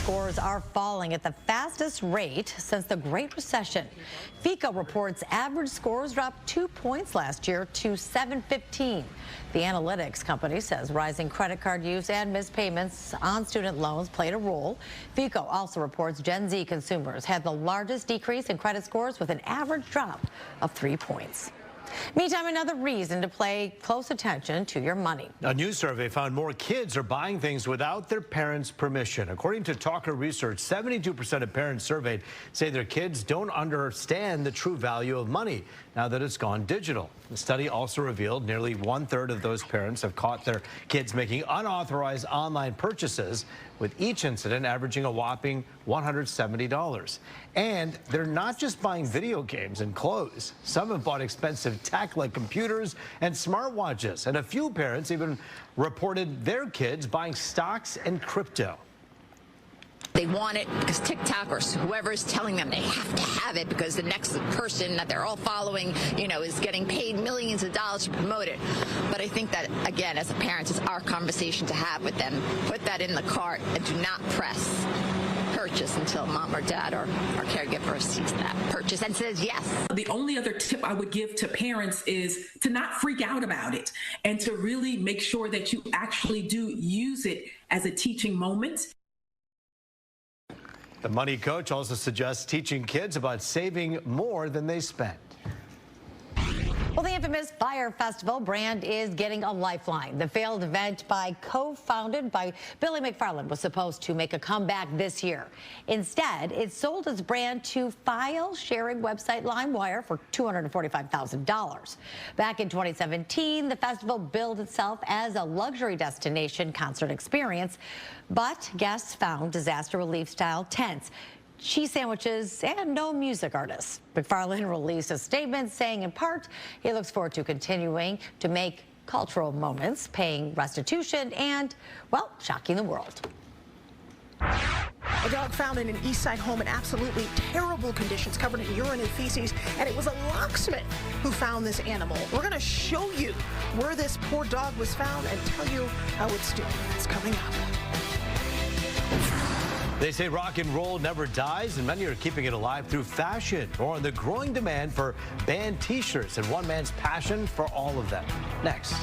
scores are falling at the fastest rate since the Great Recession. FICO reports average scores dropped 2 points last year to 715. The analytics company says rising credit card use and missed payments on student loans played a role. FICO also reports Gen Z consumers had the largest decrease in credit scores with an average drop of 3 points. Meantime, another reason to pay close attention to your money. A new survey found more kids are buying things without their parents' permission. According to Talker Research, 72% of parents surveyed say their kids don't understand the true value of money now that it's gone digital. The study also revealed nearly 1/3 of those parents have caught their kids making unauthorized online purchases, with each incident averaging a whopping $170. And they're not just buying video games and clothes. Some have bought expensive tech like computers and smartwatches. And a few parents even reported their kids buying stocks and crypto. They want it because TikTok or whoever is telling them they have to have it because the next person that they're all following, is getting paid millions of dollars to promote it. But I think that, again, as a parent, it's our conversation to have with them. Put that in the cart and do not press purchase until mom or dad or our caregiver sees that purchase and says yes. The only other tip I would give to parents is to not freak out about it and to really make sure that you actually do use it as a teaching moment. The money coach also suggests teaching kids about saving more than they spend. Well, the infamous Fyre Festival brand is getting a lifeline. The failed event co-founded by Billy McFarland was supposed to make a comeback this year. Instead, it sold its brand to file-sharing website LimeWire for $245,000. Back in 2017, the festival billed itself as a luxury destination concert experience, but guests found disaster relief-style tents, cheese sandwiches, and no music artists. McFarland released a statement saying, in part, he looks forward to continuing to make cultural moments, paying restitution, and, well, shocking the world. A dog found in an East Side home in absolutely terrible conditions, covered in urine and feces, and it was a locksmith who found this animal. We're going to show you where this poor dog was found and tell you how it's doing. It's coming up. They say rock and roll never dies, and many are keeping it alive through fashion or on the growing demand for band T-shirts and one man's passion for all of them. Next.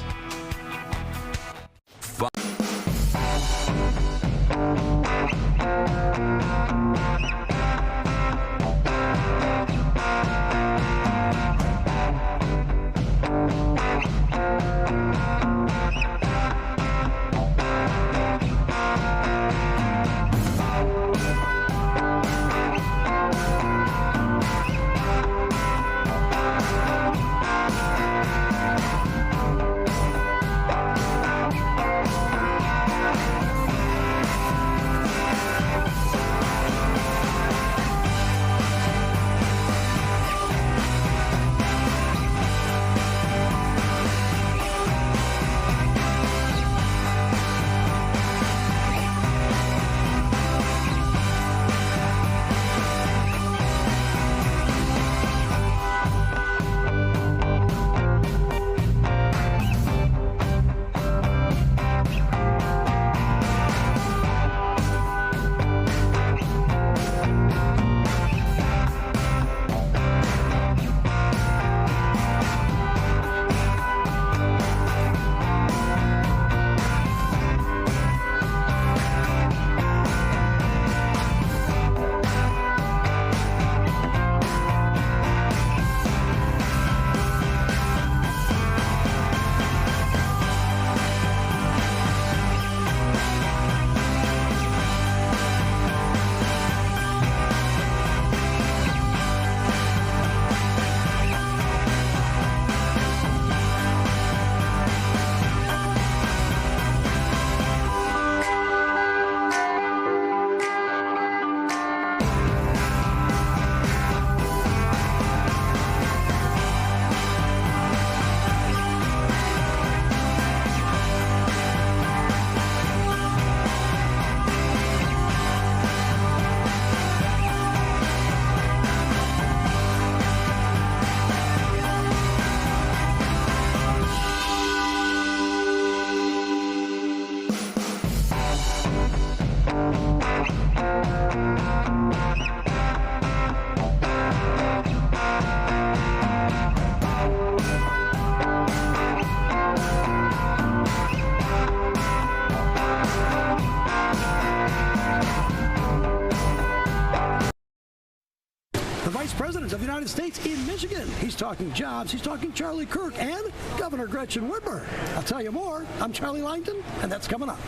Vice President of the United States in Michigan. He's talking jobs. He's talking Charlie Kirk and Governor Gretchen Whitmer. I'll tell you more. I'm Charlie Langton, and that's coming up.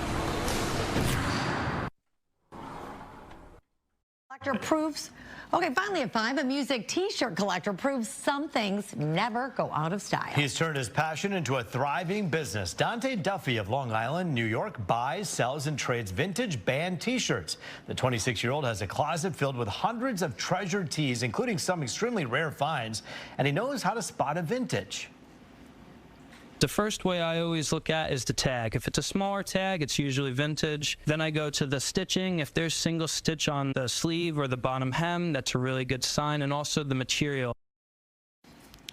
Collector proves. Okay, finally at 5, a music T-shirt collector proves some things never go out of style. He's turned his passion into a thriving business. Dante Duffy of Long Island, New York, buys, sells, and trades vintage band T-shirts. The 26-year-old has a closet filled with hundreds of treasured tees, including some extremely rare finds, and he knows how to spot a vintage. The first way I always look at is the tag. If it's a smaller tag, it's usually vintage. Then I go to the stitching. If there's single stitch on the sleeve or the bottom hem, that's a really good sign, and also the material.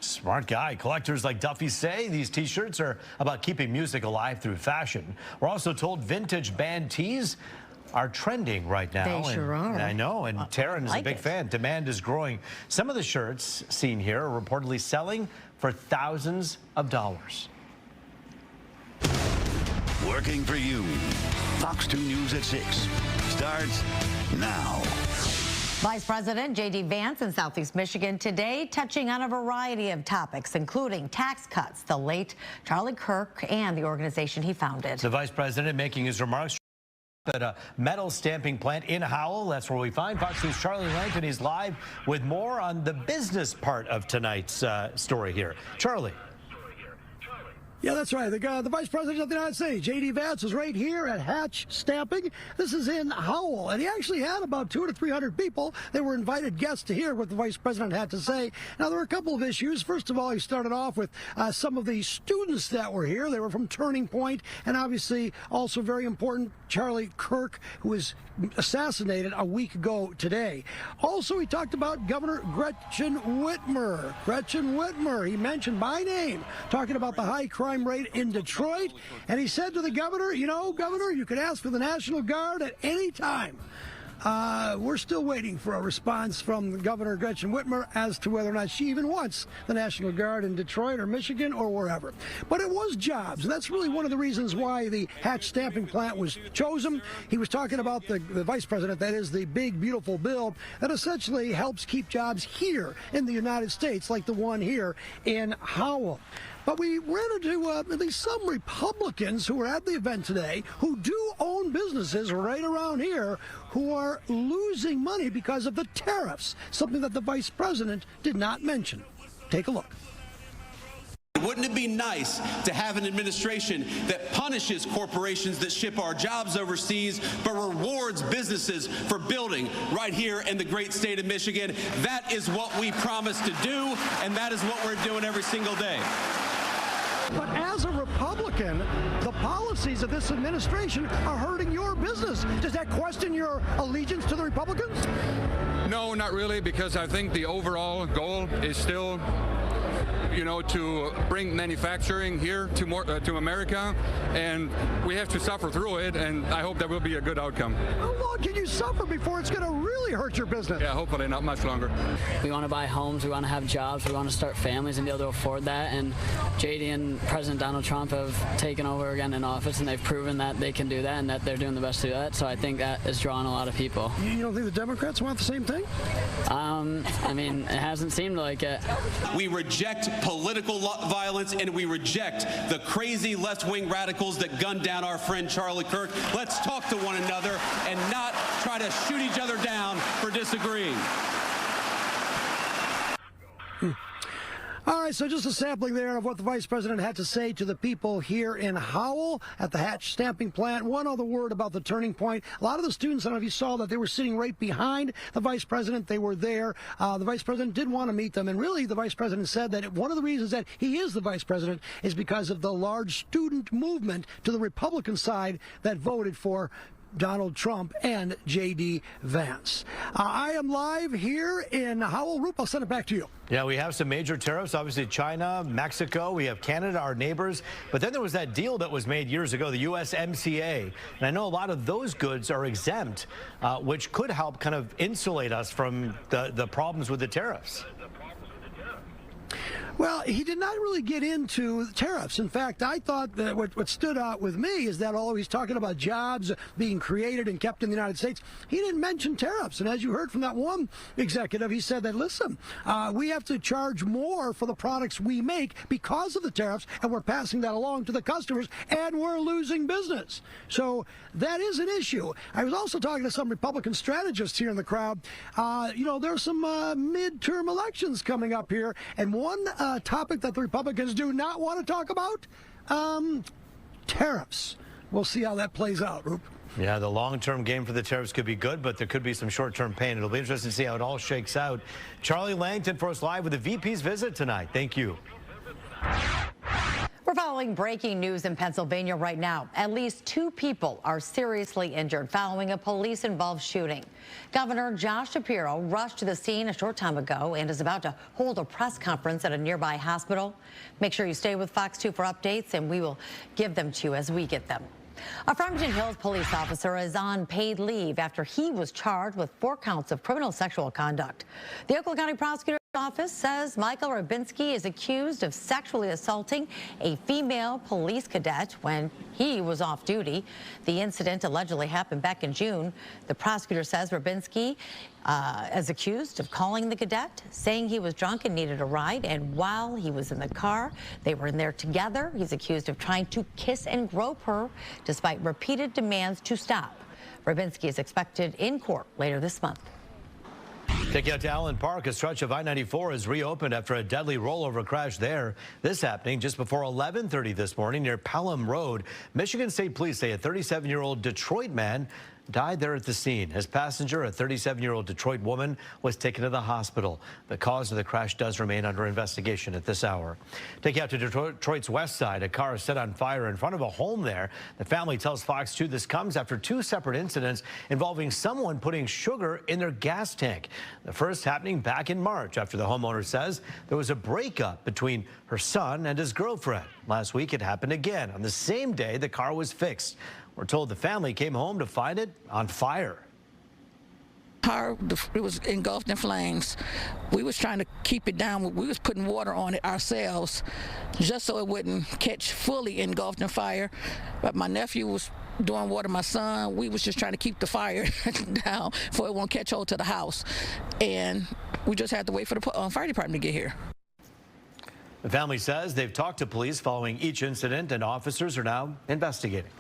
Smart guy. Collectors like Duffy say these T-shirts are about keeping music alive through fashion. We're also told vintage band tees are trending right now. They sure are. I know, and Taryn is a big fan. Demand is growing. Some of the shirts seen here are reportedly selling for thousands of dollars. Working for you. Fox 2 News at 6 starts now. Vice President JD Vance in Southeast Michigan today touching on a variety of topics, including tax cuts, the late Charlie Kirk, and the organization he founded. The vice president making his remarks at a metal stamping plant in Howell. That's where we find Fox News' Charlie Langton. He's live with more on the business part of tonight's story here. Charlie. Yeah, that's right. The Vice President of the United States, JD Vance, is right here at Hatch Stamping. This is in Howell, and he actually had about 200 to 300 people. They were invited guests to hear what the Vice President had to say. Now, there were a couple of issues. First of all, he started off with some of the students that were here. They were from Turning Point, and obviously also very important, Charlie Kirk, who was assassinated a week ago today. Also, he talked about Governor Gretchen Whitmer. Gretchen Whitmer, he mentioned by name, talking about the high crime rate in Detroit, and he said to the governor, you know, Governor, you can ask for the National Guard at any time. We're still waiting for a response from Governor Gretchen Whitmer as to whether or not she even wants the National Guard in Detroit or Michigan or wherever. But it was jobs, and that's really one of the reasons why the Hatch stamping plant was chosen. He was talking about the Vice President, that is the big, beautiful bill that essentially helps keep jobs here in the United States, like the one here in Howell. But we ran into at least some Republicans who were at the event today who do own businesses right around here who are losing money because of the tariffs, something that the Vice President did not mention. Take a look. Wouldn't it be nice to have an administration that punishes corporations that ship our jobs overseas, but rewards businesses for building right here in the great state of Michigan? That is what we promised to do, and that is what we're doing every single day. But as a Republican, the policies of this administration are hurting your business. Does that question your allegiance to the Republicans? No, not really, because I think the overall goal is still, you know, to bring manufacturing here to America, and we have to suffer through it, and I hope that will be a good outcome. How long can you suffer before it's going to really hurt your business? Yeah, hopefully not much longer. We want to buy homes, we want to have jobs, we want to start families and be able to afford that, and JD and President Donald Trump have taken over again in office, and they've proven that they can do that and that they're doing the best to do that, so I think that is drawing a lot of people. You don't think the Democrats want the same thing? I mean, it hasn't seemed like it. We reject political violence, and we reject the crazy left-wing radicals that gunned down our friend Charlie Kirk. Let's talk to one another and not try to shoot each other down for disagreeing. All right, so just a sampling there of what the Vice President had to say to the people here in Howell at the Hatch stamping plant. One other word about the Turning Point. A lot of the students, I don't know if you saw that, they were sitting right behind the Vice President. They were there. The Vice President did want to meet them, and really the Vice President said that one of the reasons that he is the Vice President is because of the large student movement to the Republican side that voted for Donald Trump and JD Vance. I am live here in Howell. Roop, I'll send it back to you. Yeah, we have some major tariffs, obviously China, Mexico, we have Canada, our neighbors, but then there was that deal that was made years ago, the USMCA, and I know a lot of those goods are exempt, which could help kind of insulate us from the problems with the tariffs. Well, he did not really get into tariffs. In fact, I thought that what stood out with me is that although he's talking about jobs being created and kept in the United States, he didn't mention tariffs. And as you heard from that one executive, he said that, listen, we have to charge more for the products we make because of the tariffs, and we're passing that along to the customers, and we're losing business. So that is an issue. I was also talking to some Republican strategists here in the crowd. There's some midterm elections coming up here, and one topic that the Republicans do not want to talk about, tariffs. We'll see how that plays out, Roop. Yeah, the long-term game for the tariffs could be good, but there could be some short-term pain. It'll be interesting to see how it all shakes out. Charlie Langton for us live with the VP's visit tonight. Thank you. We're following breaking news in Pennsylvania right now. At least 2 people are seriously injured following a police-involved shooting. Governor Josh Shapiro rushed to the scene a short time ago and is about to hold a press conference at a nearby hospital. Make sure you stay with Fox 2 for updates, and we will give them to you as we get them. A Farmington Hills police officer is on paid leave after he was charged with 4 counts of criminal sexual conduct. The Oakland County Prosecutor's Office says Michael Rabinski is accused of sexually assaulting a female police cadet when he was off duty. The incident allegedly happened back in June. The prosecutor says Rabinski is accused of calling the cadet, saying he was drunk and needed a ride, and while he was in the car, they were in there together. He's accused of trying to kiss and grope her despite repeated demands to stop. Rabinski is expected in court later this month. Take you out to Allen Park. A stretch of I-94 is reopened after a deadly rollover crash there. This happening just before 11:30 this morning near Pelham Road. Michigan State Police say a 37-year-old Detroit man died there at the scene. His passenger, a 37-year-old Detroit woman, was taken to the hospital. The cause of the crash does remain under investigation at this hour. Take you out to Detroit's west side. A car is set on fire in front of a home there. The family tells Fox 2 this comes after 2 separate incidents involving someone putting sugar in their gas tank. The first happening back in March after the homeowner says there was a breakup between her son and his girlfriend. Last week it happened again. On the same day the car was fixed. We're told the family came home to find it on fire. It was engulfed in flames. We was trying to keep it down. We was putting water on it ourselves just so it wouldn't catch fully engulfed in fire. But my nephew was doing water, my son. We was just trying to keep the fire down so it won't catch hold to the house. And we just had to wait for the fire department to get here. The family says they've talked to police following each incident, and officers are now investigating.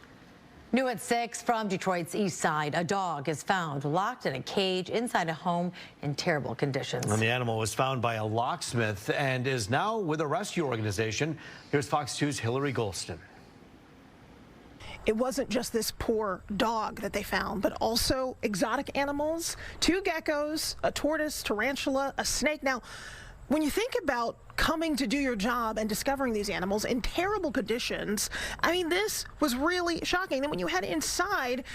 New at 6 from Detroit's east side, a dog is found locked in a cage inside a home in terrible conditions. And the animal was found by a locksmith and is now with a rescue organization. Here's Fox 2's Hillary Golston. It wasn't just this poor dog that they found, but also exotic animals, 2 geckos, a tortoise, tarantula, a snake. Now, when you think about coming to do your job and discovering these animals in terrible conditions, I mean, this was really shocking. Then when you head inside,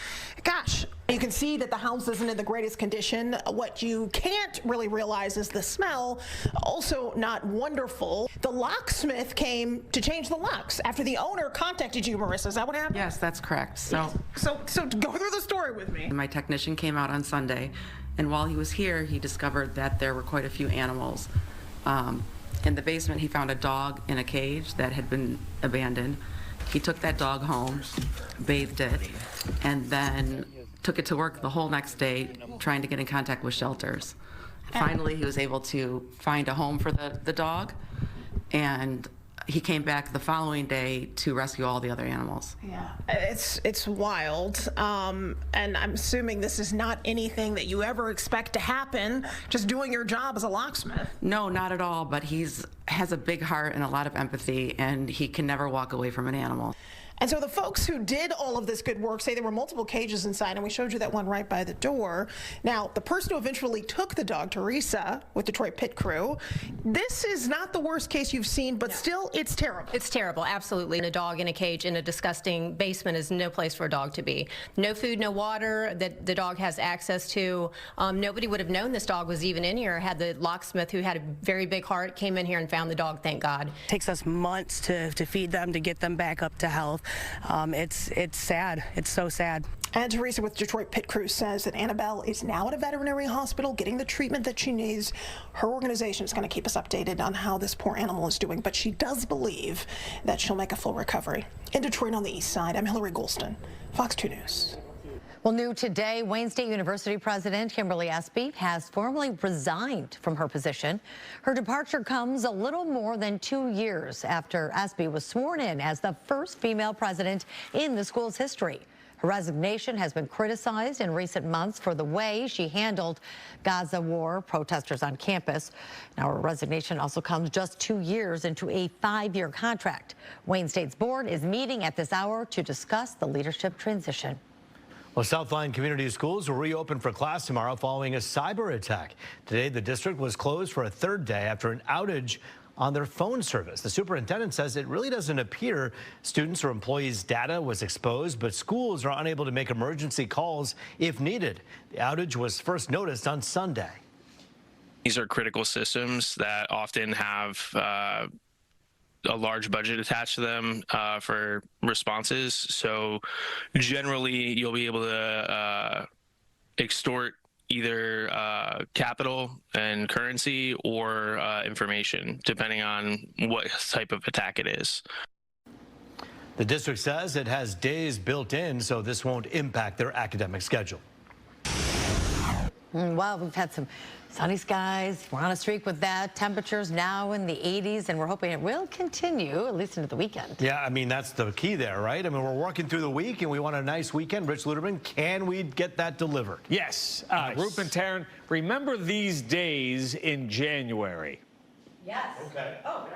gosh, you can see that the house isn't in the greatest condition. What you can't really realize is the smell, also not wonderful. The locksmith came to change the locks after the owner contacted you, Marissa. Is that what happened? Yes, that's correct. So go through the story with me. My technician came out on Sunday, and while he was here, he discovered that there were quite a few animals. In the basement, he found a dog in a cage that had been abandoned. He took that dog home, bathed it, and then took it to work the whole next day trying to get in contact with shelters. Finally, he was able to find a home for the dog, and he came back the following day to rescue all the other animals. Yeah, it's wild, and I'm assuming this is not anything that you ever expect to happen, just doing your job as a locksmith. No, not at all, but has a big heart and a lot of empathy, and he can never walk away from an animal. And so the folks who did all of this good work say there were multiple cages inside, and we showed you that one right by the door. Now, the person who eventually took the dog, Teresa, with Detroit Pit Crew, this is not the worst case you've seen, but still, it's terrible. It's terrible, absolutely. A dog in a cage in a disgusting basement is no place for a dog to be. No food, no water that the dog has access to. Nobody would have known this dog was even in here had the locksmith, who had a very big heart, came in here and found the dog, thank God. It takes us months to feed them, to get them back up to health. It's sad. It's so sad. And Teresa with Detroit Pit Crew says that Annabelle is now at a veterinary hospital getting the treatment that she needs. Her organization is going to keep us updated on how this poor animal is doing, but she does believe that she'll make a full recovery. In Detroit on the east side, I'm Hillary Goulston, Fox 2 News. Well, new today, Wayne State University President Kimberly Espy has formally resigned from her position. Her departure comes a little more than 2 years after Espy was sworn in as the first female president in the school's history. Her resignation has been criticized in recent months for the way she handled Gaza war protesters on campus. Now, her resignation also comes just 2 years into a 5-year contract. Wayne State's board is meeting at this hour to discuss the leadership transition. Well, Southline Community Schools will reopen for class tomorrow following a cyber attack. Today, the district was closed for a third day after an outage on their phone service. The superintendent says it really doesn't appear students or employees' data was exposed, but schools are unable to make emergency calls if needed. The outage was first noticed on Sunday. These are critical systems that often have a large budget attached to them for responses. So generally, you'll be able to extort either capital and currency or information, depending on what type of attack it is. The district says it has days built in, so this won't impact their academic schedule. Well, we've had some sunny skies. We're on a streak with that. Temperatures now in the 80s, and we're hoping it will continue, at least into the weekend. Yeah, I mean, that's the key there, right? I mean, we're working through the week, and we want a nice weekend. Rich Luderman, can we get that delivered? Yes. Nice. Rup and Taryn, remember these days in January? Yes. Okay. Oh,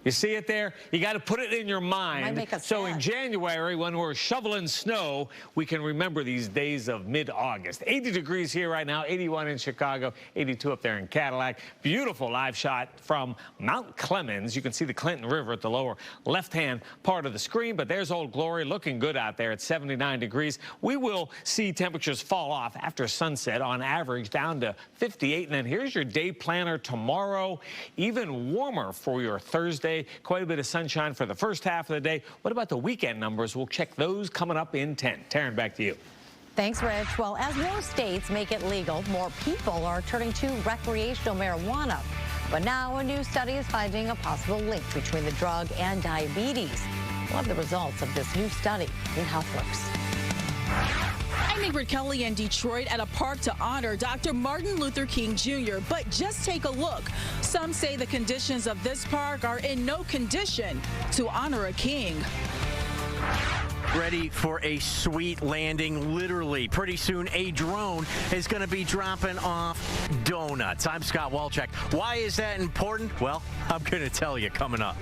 You see it there? You got to put it in your mind. Might make us So sad. in January, when we're shoveling snow, we can remember these days of mid-August. 80 degrees here right now, 81 in Chicago, 82 up there in Cadillac. Beautiful live shot from Mount Clemens. You can see the Clinton River at the lower left-hand part of the screen, but there's Old Glory looking good out there at 79 degrees. We will see temperatures fall off after sunset on average down to 58. And then here's your day planner tomorrow. Even warmer for your Thursday. Quite a bit of sunshine for the first half of the day. What about the weekend numbers? We'll check those coming up in 10. Taryn, back to you. Thanks, Rich. Well, as more states make it legal, more people are turning to recreational marijuana. But now a new study is finding a possible link between the drug and diabetes. We'll have the results of this new study in HealthWorks. I'm Ingrid Kelly in Detroit at a park to honor Dr. Martin Luther King Jr. But just take a look. Some say the conditions of this park are in no condition to honor a king. Ready for a sweet landing, literally. Pretty soon, a drone is going to be dropping off donuts. I'm Scott Walchek. Why is that important? Well, I'm going to tell you coming up.